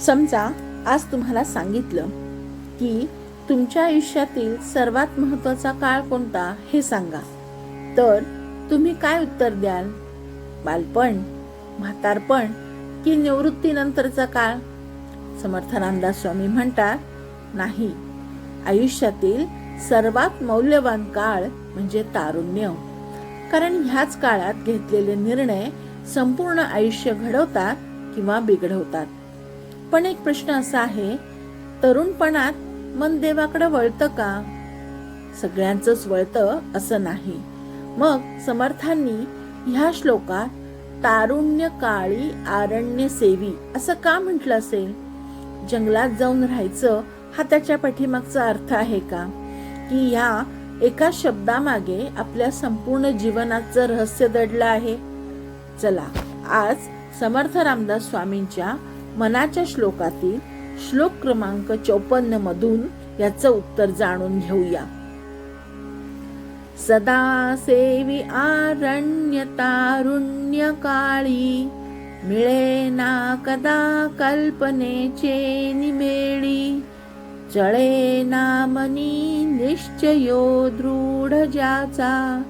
समजा आज तुम्हाला सांगितलं की तुमच्या आयुष्यातील सर्वात महत्त्वाचा काळ कोणता हे सांगा, तर तुम्ही काय उत्तर द्याल? बालपण, म्हातारपण की निवृत्तीनंतरचा काळ? समर्थ रामदास स्वामी म्हणतात, नाही, आयुष्यातील सर्वात मौल्यवान काळ म्हणजे तारुण्य. कारण ह्याच काळात घेतलेले निर्णय संपूर्ण आयुष्य घडवतात किंवा बिघडवतात. पण एक प्रश्न असा आहे, तरुणपणात मन देवाकडे वळतं का? सगळ्यांचंच वळतं असं नाही. मग समर्थांनी ह्या श्लोकात तारुण्य काळी आरण्य सेवी असं का म्हटलं असेल? जंगलात जाऊन राहायचं हा त्याच्या पाठीमागचा अर्थ आहे का? की ह्या एका शब्दामागे आपल्या संपूर्ण जीवनाचं रहस्य दडलं आहे? चला आज समर्थ रामदास स्वामींच्या मनाच्या श्लोकातील श्लोक क्रमांक 54 मधून याचं उत्तर जाणून घेऊया. सदा सेवी आरण्य तारुण्य काळी, मिळे ना कदा कल्पनेचे निमेळी, चळे ना मनी निश्चयो दृढ ज्याचा,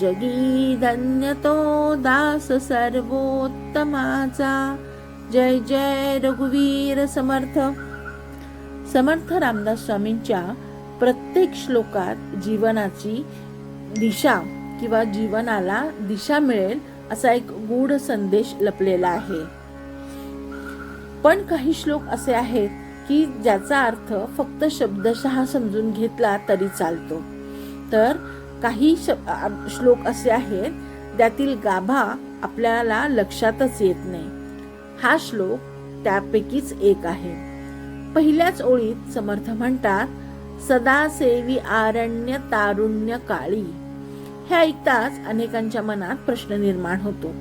जगी धन्य तो दास सर्वोत्तमाचा. जय जय रघुवीर समर्थ. समर्थ रामदास स्वामींच्या प्रत्येक श्लोकात जीवनाची दिशा किंवा जीवनाला दिशा मिळेल असा एक गूढ संदेश लपलेला आहे. पण काही श्लोक असे आहेत की ज्याचा अर्थ फक्त शब्दशः समजून घेतला तरी चालतो, तर काही श्लोक असे आहेत त्यातील गाभा आपल्याला लक्षातच येत नाही. हा श्लोक त्यापैकीच एक आहे. पहिल्याच ओळीत समर्थ म्हणतात, सदा सेवी आरण्य तारुण्य काळी. हे ऐकताच अनेकांच्या मनात प्रश्न निर्माण होतो.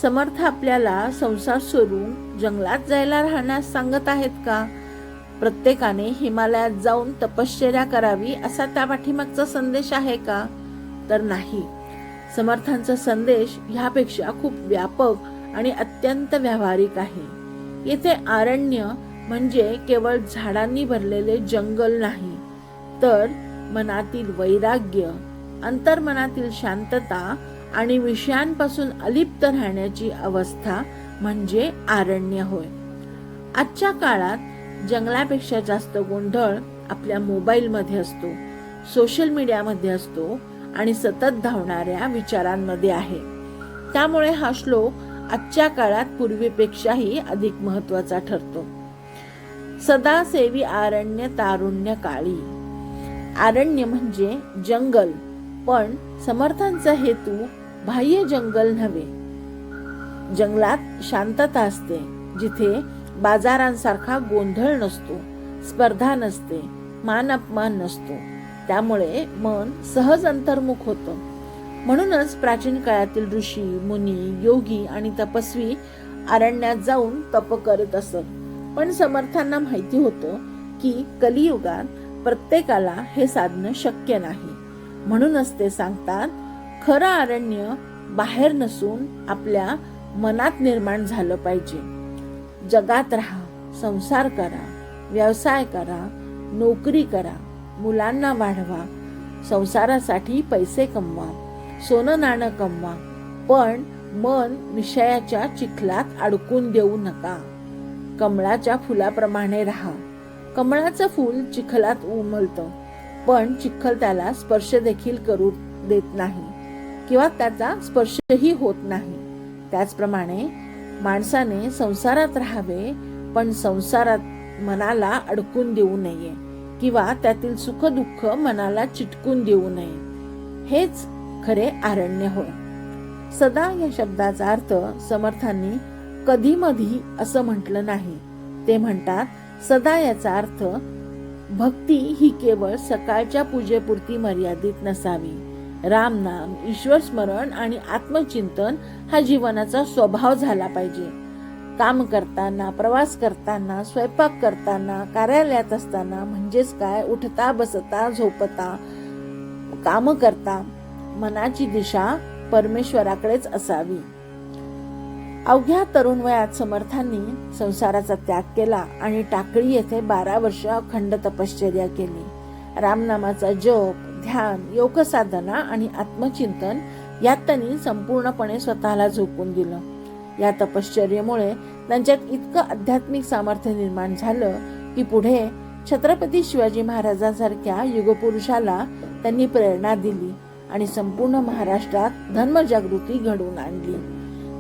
समर्थ आपल्याला संसार सोडून जंगलात जायला राहण्यास सांगत आहेत का? प्रत्येकाने हिमालयात जाऊन तपश्चर्या करावी असा त्या पाठीमागचा संदेश आहे का? तर नाही. समर्थांचा संदेश ह्यापेक्षा खूप व्यापक आणि अत्यंत व्यावहारिक आहे. येथे आरण्य म्हणजे केवळ झाडांनी भरलेले जंगल नाही, तर मनातील वैराग्य, अंतर्मनातील शांतता आणि विषयांपासून अलिप्त राहण्याची अवस्था म्हणजे आरण्य होय. आजच्या काळात जंगलापेक्षा जास्त गोंधळ आपल्या मोबाईलमध्ये असतो, सोशल मीडियामध्ये असतो आणि सतत धावणाऱ्या विचारांमध्ये आहे. त्यामुळे हा श्लोक आजच्या काळात पूर्वीपेक्षाही अधिक महत्वाचा ठरतो. सदा सेवी आरण्य तारुण्य काळी. आरण्य म्हणजे जंगल, पण समर्थांचा हेतू बाह्य जंगल नव्हे. जंगलात शांतता असते, जिथे बाजारांसारखा गोंधळ नसतो, स्पर्धा नसते, मान अपमान नसतो. त्यामुळे मन सहज अंतर्मुख होतं. म्हणूनच प्राचीन काळातील ऋषी, मुनी, योगी आणि तपस्वी अरण्यात जाऊन तप करत असत. पण समर्थांना माहिती होतं की कलियुगात प्रत्येकाला हे साधणं शक्य नाही. म्हणूनच ते सांगतात, खरं अरण्य बाहेर नसून आपल्या मनात निर्माण झालं पाहिजे. जगात राहा, संसार करा, व्यवसाय करा, नोकरी करा, मुलांना वाढवा, संसारासाठी पैसे कमवा, सोनं नाणं कमवा, पण मन विषयाच्या चिखलात अडकून देऊ नका. कमळाच्या फुलाप्रमाणे राहा. कमळाचं फूल चिखलात उमलतं, पण चिखल त्याला स्पर्श देखील करू देत नाही किंवा त्याचा स्पर्शही होत नाही. त्याचप्रमाणे माणसाने संसारात राहावे, पण संसारात मनाला अडकून देऊ नये किंवा त्यातील सुख दुःख मनाला चिटकून देऊ नये. हेच खरे आरण्य होय. सदा या शब्दाचा अर्थ समर्थांनी कधी मधी असं म्हटलं नाही. ते म्हणतात, सदा याचा अर्थ भक्ती ही केवळ सकाळच्या पूजेपुरती मर्यादित नसावी. रामनाम, ईश्वर स्मरण आणि आत्मचिंतन हा जीवनाचा स्वभाव झाला पाहिजे. काम करताना, प्रवास करताना, स्वयंपाक करताना, कार्यालयात असताना, म्हणजेच काय, उठता बसता झोपता काम करता मनाची दिशा परमेश्वराकडेच असावी. अवघ्या तरुण वयात समर्थांनी संसाराचा त्याग केला आणि टाकळी येथे 12 वर्ष अखंड तपश्चर्या केली. रामनामाचा जप, ध्यान, योग साधना आणि आत्मचिंतन यात त्यांनी संपूर्णपणे स्वतःला झोकून दिलं. या तपश्चर्येमुळे त्यांच्यात इतकं आध्यात्मिक सामर्थ्य निर्माण झालं की पुढे छत्रपती शिवाजी महाराजांसारख्या युगपुरुषाला त्यांनी प्रेरणा दिली आणि संपूर्ण महाराष्ट्रात धर्मजागृती घडवून आणली.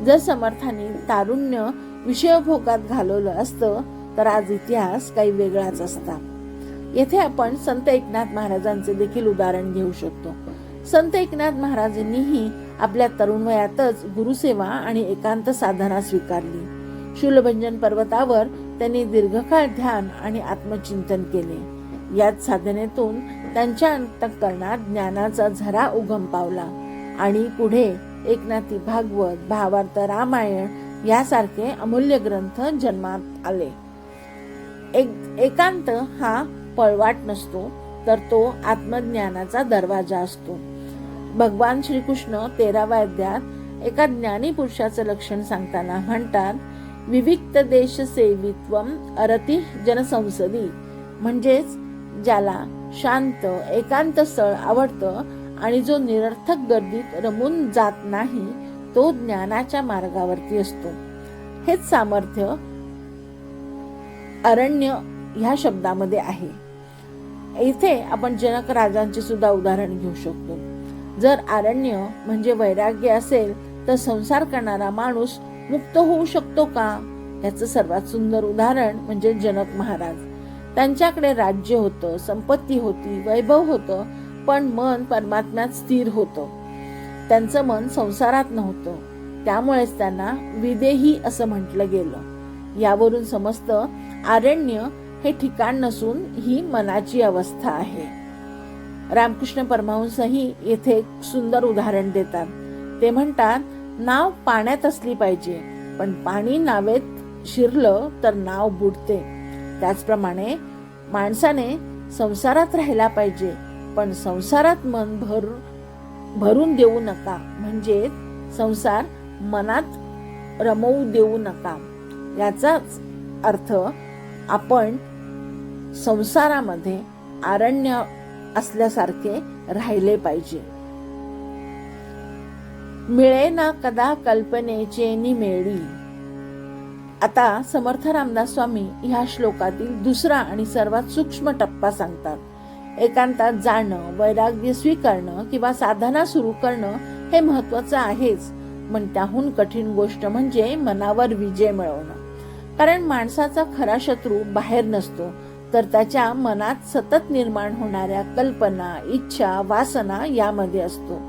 जर समर्थांनी तारुण्य विषयभोगात घालवलं असतं तर आज इतिहास काही वेगळाच असता. येथे आपण संत एकनाथ महाराजांचे देखील उदाहरण घेऊ शकतो. संत एकनाथ महाराजांनीही आपल्या तरुण वयातच गुरुसेवा आणि एकांत साधना स्वीकारली. शूलभंजन पर्वतावर त्यांनी दीर्घकाळ ध्यान आणि आत्मचिंतन केले. याच साधनेतून त्यांच्या अंतःकरणात ज्ञानाचा झरा उगम पावला आणि पुढे एकनाथी भागवत, भावार्थ रामायण यासारखे अमूल्य ग्रंथ जन्मात आले. एकांत हा पळवाट नसतो, तर तो आत्मज्ञानाचा दरवाजा असतो. भगवान श्रीकृष्ण 13व्या अध्यायात एका ज्ञानी पुरुषाचं लक्षण सांगताना म्हणतात, विविक्त देश सेवित्वम अरती जनसंसदी, म्हणजेच ज्याला शांत एकांत स्थळ आवडतं आणि जो निरर्थक गर्दीत रमून जात नाही तो ज्ञानाच्या मार्गावरती असतो. हेच सामर्थ्य अरण्य ह्या शब्दामध्ये आहे. इथे आपण जनक राजांचे सुद्धा उदाहरण घेऊ शकतो. जर अरण्य म्हणजे वैराग्य असेल तर संसार करणारा माणूस मुक्त होऊ शकतो का? याचं सर्वात सुंदर उदाहरण म्हणजे जनक महाराज. त्यांच्याकडे राज्य होतं, संपत्ती होती, वैभव होतं, पण मन परमात्म्यात स्थिर होतं. त्यांचं मन संसारात नव्हतं. त्यामुळेच त्यांना विदेही असं म्हटलं गेलं. यावरून समजतं अरण्य हे ठिकाण नसून ही मनाची अवस्था आहे. रामकृष्ण परमहंसही येथे एक सुंदर उदाहरण देतात. ते म्हणतात, नाव पाण्यात असली पाहिजे, पण पाणी नावेत शिरलं तर नाव बुडते. त्याचप्रमाणे माणसाने संसारात राहायला पाहिजे, पण संसारात मन भरून देऊ नका, म्हणजे संसार मनात रमवू देऊ नका. याचाच अर्थ आपण संसारामध्ये अरण्य असल्यासारखे राहिले पाहिजे. मिळे ना कदा कल्पनेचे निमेळी. आता समर्थ रामदास स्वामी ह्या श्लोकातील दुसरा आणि सर्वात सूक्ष्म टप्पा सांगतात. एकांतात जाणं, वैराग्य स्वीकारणं किंवा साधना सुरू करणं हे महत्वाचं आहेच, पण त्याहून कठीण गोष्ट म्हणजे मनावर विजय मिळवणं. कारण माणसाचा खरा शत्रू बाहेर नसतो, तर त्याच्या मनात सतत निर्माण होणाऱ्या कल्पना, इच्छा, वासना यामध्ये असतो.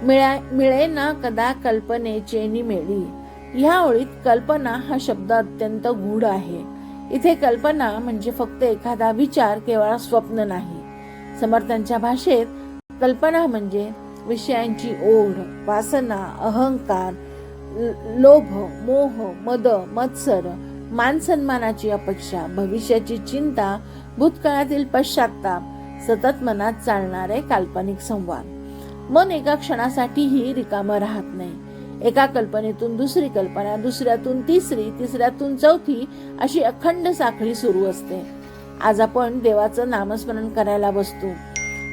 मिळे ना कदा कल्पनेचे निमेळी. ह्या ओळीत कल्पना हा शब्द अत्यंत गूढ आहे. इथे कल्पना म्हणजे फक्त एखादा विचार, केवळ स्वप्न नाही. समर्थांच्या भाषेत कल्पना म्हणजे विषयांची ओढ, वासना, अहंकार, लोभ, मोह, मद, मत्सर, मान सन्मानाची अपेक्षा, भविष्याची चिंता, भूतकाळातील पश्चाताप, सतत मनात चालणारे काल्पनिक संवाद. मन एका क्षणासाठीही रिकामं राहत नाही. एका कल्पनेतून दुसरी कल्पना, दुसऱ्यातून तिसरी, तिसऱ्यातून चौथी, अशी अखंड साखळी सुरू असते. आज आपण देवाचं नामस्मरण करायला बसतो,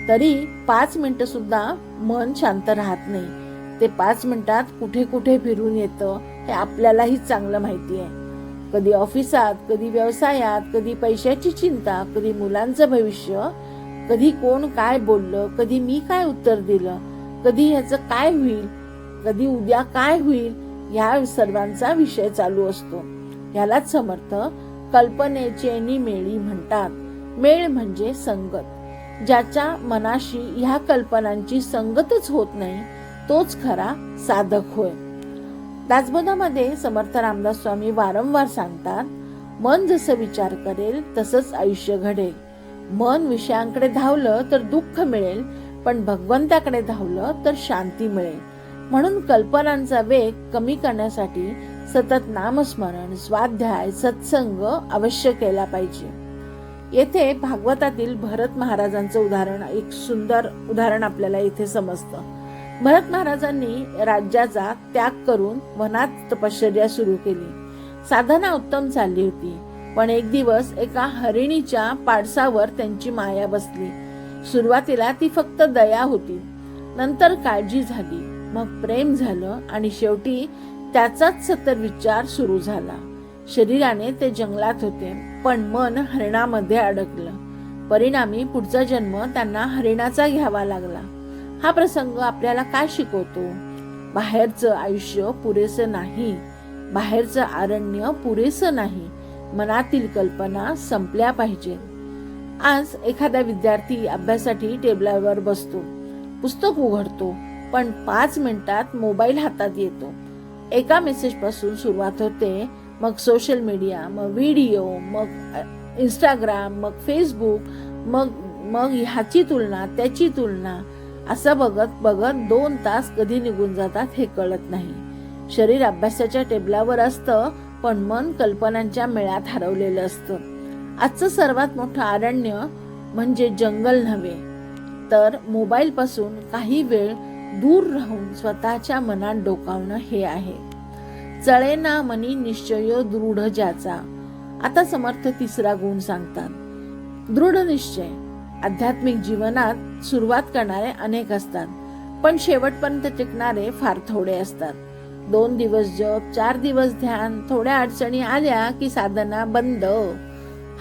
तरी 5 मिनिटं सुद्धा मन शांत राहत नाही. ते 5 मिनिटात कुठे कुठे फिरून येतं हे आपल्यालाही चांगलं माहिती आहे. कधी ऑफिसात, कधी व्यवसायात, कधी पैशाची चिंता, कधी मुलांचं भविष्य, कधी कोण काय बोललं, कधी मी काय उत्तर दिलं, कधी ह्याचं काय होईल, कधी उद्या काय होईल, या सर्वांचा विषय चालू असतो. यालाच समर्थ कल्पनेचे निमेळी म्हणतात. मेळ म्हणजे संगत. ज्याच्या मनाशी ह्या कल्पनांची संगतच होत नाही तोच खरा साधक होय. दासबोधामध्ये समर्थ रामदास स्वामी वारंवार सांगतात, मन जसं विचार करेल तसंच आयुष्य घडेल. मन विषयांकडे धावलं तर दुःख मिळेल, पण भगवंताकडे धावलं तर शांती मिळेल. म्हणून कल्पनांचा वेग कमी करण्यासाठी सतत नामस्मरण, स्वाध्याय, सत्संग अवश्य केला पाहिजे. येथे भागवतातील भरत महाराजांचं उदाहरण, एक सुंदर उदाहरण आपल्याला इथे समजतं. भरत महाराजांनी राज्याचा त्याग करून वनात तपश्चर्या सुरू केली. साधना उत्तम चालली होती, पण एक दिवस एका हरिणीच्या पाडसावर त्यांची माया बसली. सुरुवातीला ती फक्त दया होती, नंतर काळजी झाली, मग प्रेम झालं आणि शेवटी त्याचाच सतर विचार सुरू झाला. शरीराने ते जंगलात होते, पण मन हरिणामध्ये अडकलं. परिणामी पुढचा जन्म त्यांना हरिणाचा घ्यावा लागला. हा प्रसंग आपल्याला काय शिकवतो? बाहेरचं आयुष्य पुरेसं नाही, बाहेरचं अरण्य पुरेसं नाही, मनातील कल्पना संपल्या पाहिजे. आज एखादा विद्यार्थी अभ्यासासाठी टेबलावर बसतो, पुस्तक उघडतो, पण 5 मिनिटात मोबाईल हातात येतो. एका मेसेज पासून सुरुवात होते, मग सोशल मीडिया, मग व्हिडिओ, मग इंस्टाग्राम, मग फेसबुक, मग ह्याची तुलना त्याची तुलना, असं बघत बघत 2 तास कधी निघून जातात हे कळत नाही. शरीर अभ्यासाच्या टेबलावर असतं, पण मन कल्पनांच्या मेळ्यात हरवलेलं असतं. आजचं सर्वात मोठं अरण्य म्हणजे जंगल नव्हे, तर मोबाईल पासून काही वेळ दूर राहून स्वतःच्या मनात डोकावणं हे आहे. चळेना मनी निश्चय दृढ ज्याचा. आता समर्थ 3रा गुण सांगतात. दृढ निश्चय. आध्यात्मिक जीवनात सुरुवात करणारे अनेक असतात, पण शेवटपर्यंत टिकणारे फार थोडे असतात. 2 दिवस जप, 4 दिवस ध्यान, थोड्या अडचणी आल्या की साधना बंद,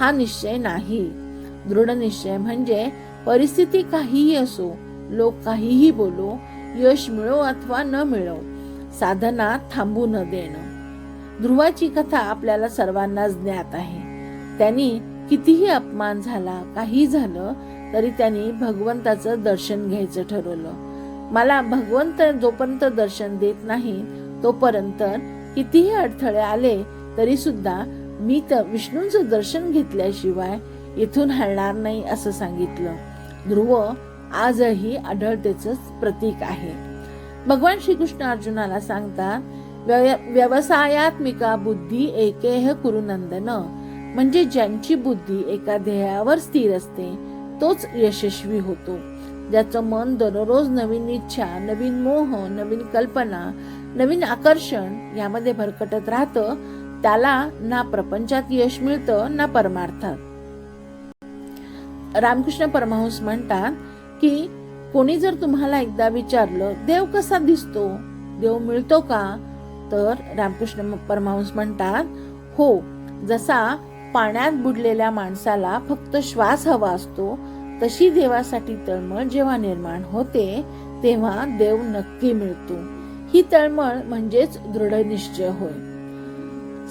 हा निश्चय नाही. दृढ निश्चय म्हणजे परिस्थिती काहीही असो, लोक काहीही बोलो, यश मिळो अथवा न मिळो, साधना थांबू न देणं. ध्रुवाची कथा आपल्याला सर्वांनाच ज्ञात आहे. त्यांनी कितीही अपमान झाला, काही झालं तरी त्यांनी भगवंताचं दर्शन घ्यायचं ठरवलं. मला भगवंत जोपर्यंत दर्शन देत नाही तोपर्यंत कितीही अडथळे आले तरी सुद्धा मी तर विष्णूंचं दर्शन घेतल्याशिवाय इथून हलणार नाही असं सांगितलं. ध्रुव आजही अढळतेच प्रतीक आहे. भगवान श्रीकृष्ण अर्जुनाला सांगतात, व्यवसायात्मिका बुद्धी एकेह कुरुनंदन, म्हणजे ज्यांची बुद्धी एका ध्येयावर स्थिर असते तोच यशस्वी होतो. ज्याचं मन दररोज नवीन इच्छा, नवीन मोह, नवीन कल्पना, नवीन आकर्षण यामध्ये भरकटत राहतं, त्याला ना प्रपंचात यश मिळतं ना परमार्थात. रामकृष्ण परमहंस म्हणतात की कोणी जर तुम्हाला एकदा विचारलं देव कसा दिसतो, देव मिळतो का, तर रामकृष्ण परमहंस म्हणतात, हो, जसा पाण्यात बुडलेल्या माणसाला फक्त श्वास हवा असतो, तशी देवासाठी तळमळ जेव्हा निर्माण होते तेव्हा देव नक्की मिळतो. ही तळमळ म्हणजेच दृढ निश्चय होय.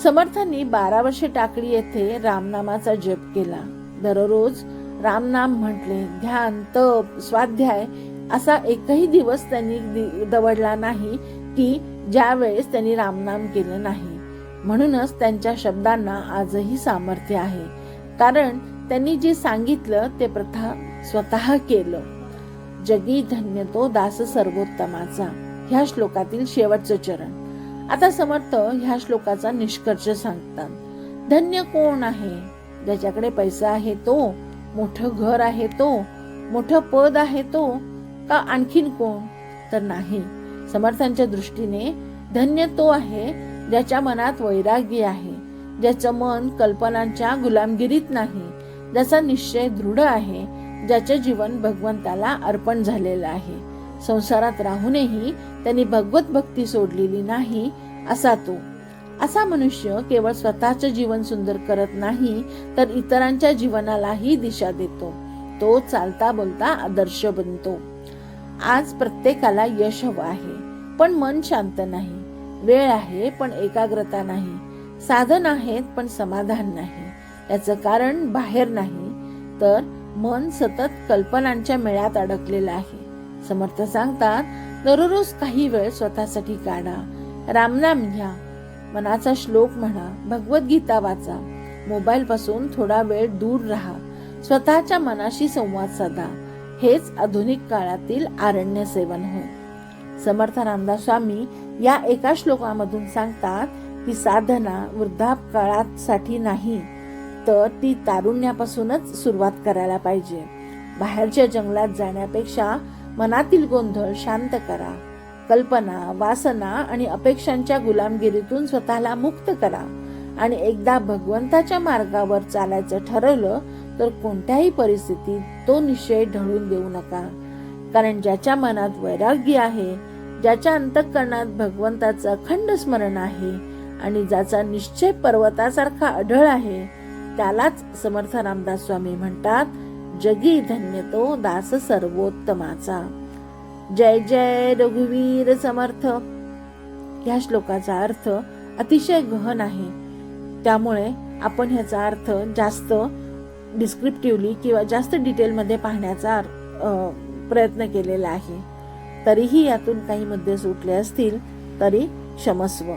समर्थांनी 12 वर्षे टाकळी येथे रामनामाचा जप केला. दररोज रामनाम म्हटले. ध्यान, तप, स्वाध्याय असा एकही दिवस त्यांनी दवडला नाही की ज्या वेळेस त्यांनी रामनाम केलं नाही. म्हणूनच त्यांच्या शब्दांना आजही सामर्थ्य आहे, कारण त्यांनी जे सांगितलं ते प्रथा स्वतः केलं. जगी धन्य तो दास सर्वोत्तमाचा, ह्या श्लोकातील शेवटचं चरण. आता समर्थ ह्या श्लोकाचा निष्कर्ष सांगतात. धन्य कोण आहे? ज्याच्याकडे पैसा आहे तो, मोठं घर आहे तो, मोठं पद आहे तो, का आणखीन कोण? तर नाही. समर्थांच्या दृष्टीने धन्य तो आहे ज्याच्या मनात वैराग्य आहे, ज्याचं मन कल्पनांच्या गुलामगिरीत नाही, ज्याचा निश्चय दृढ आहे, ज्याचे जीवन भगवंताला अर्पण झालेलं आहे. संसारात राहूनही त्यांनी भगवत भक्ती सोडलेली नाही असा तो. असा मनुष्य केवळ स्वतःचे जीवन सुंदर करत नाही तर इतरांच्या जीवनालाही दिशा देतो. तो चालता बोलता आदर्श बनतो. आज प्रत्येकाला यश हवं आहे, पण मन शांत नाही. वेळ आहे पण एकाग्रता नाही. साधन आहेत पण समाधान नाही. याचं कारण बाहेर नाही, तर मन सतत कल्पनांच्या मेळ्यात अडकलेलं आहे. समर्थ सांगतात, दररोज काही वेळ स्वतःसाठी काढा. रामनाम घ्या, मनाचा श्लोक म्हणा, भगवद्गीता वाचा, मोबाईल पासून थोडा वेळ दूर राहा, स्वतःच्या मनाशी संवाद साधा. हेच आधुनिक काळातील आरण्य सेवन होय. समर्थ रामदास स्वामी या एका श्लोकामधून सांगतात की साधना वृद्धापकाळासाठी नाही, तर ती तारुण्यापासूनच सुरुवात करायला पाहिजे. बाहेरच्या जंगलात जाण्यापेक्षा मनातील गोंधळ शांत करा. कल्पना, वासना आणि अपेक्षांच्या गुलामगिरीतून स्वतःला मुक्त करा. आणि एकदा भगवंताच्या मार्गावर चालायचं ठरवलं तर कोणत्याही परिस्थितीत तो निश्चय ढळून देऊ नका. कारण ज्याच्या मनात वैराग्य आहे, ज्याच्या अंतःकरणात भगवंताचं अखंड स्मरण आहे आणि ज्याचा निश्चय पर्वतासारखा अढळ आहे, त्यालाच समर्थ रामदास स्वामी म्हणतात, जगी धन्य तो दास सर्वोत्तमाचा. जय जय रघुवीर समर्थ. या श्लोकाचा अर्थ अतिशय गहन आहे, त्यामुळे आपण ह्याचा अर्थ जास्त डिस्क्रिप्टिव्हली किंवा जास्त डिटेलमध्ये पाहण्याचा प्रयत्न केलेला आहे. तरीही यातून काही मुद्दे सुटले असतील तरी क्षमस्व.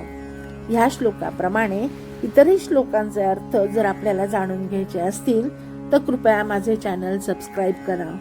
ह्या श्लोकाप्रमाणे इतरही श्लोकांचे अर्थ जर आपल्याला जाणून घ्यायचे असतील तर कृपया माझे चॅनल सबस्क्राईब करा.